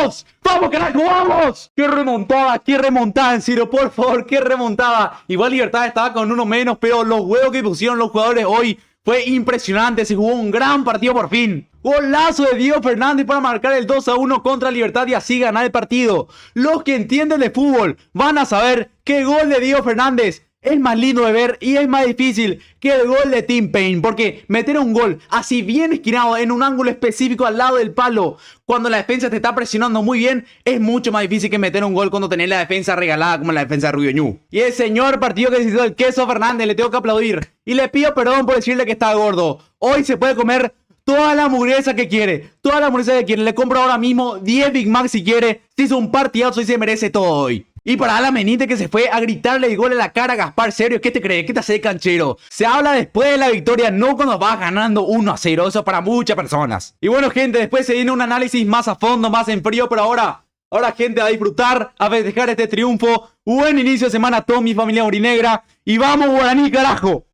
¡Vamos! ¡Vamos, carajo, vamos! ¡Qué remontada, en serio, por favor, qué remontada! Igual Libertad estaba con uno menos, pero los huevos que pusieron los jugadores hoy fue impresionante, se jugó un gran partido por fin. Golazo de Diego Fernández para marcar el 2-1 contra Libertad y así ganar el partido. Los que entienden de fútbol van a saber que el gol de Diego Fernández es más lindo de ver y es más difícil que el gol de Tim Payne, porque meter un gol así bien esquinado en un ángulo específico al lado del palo cuando la defensa te está presionando muy bien es mucho más difícil que meter un gol cuando tenés la defensa regalada como la defensa de Rubio Ñu. Y el señor partido que decidió el Queso Fernández le tengo que aplaudir y le pido perdón por decirle que está gordo. Hoy se puede comer toda la hamburguesa que quiere, le compro ahora mismo 10 Big Mac si quiere. Se hizo un partidazo y se merece todo hoy. Y para Alan Benítez, que se fue a gritarle el gol en la cara a Gaspar Serio, ¿qué te crees? ¿Qué te hace canchero? Se habla después de la victoria, no cuando vas ganando 1-0. Eso para muchas personas. Y bueno, gente, después se viene un análisis más a fondo, más en frío, pero ahora, gente, a disfrutar, a festejar este triunfo. Buen inicio de semana a toda mi familia aurinegra. Y vamos, Guaraní, carajo.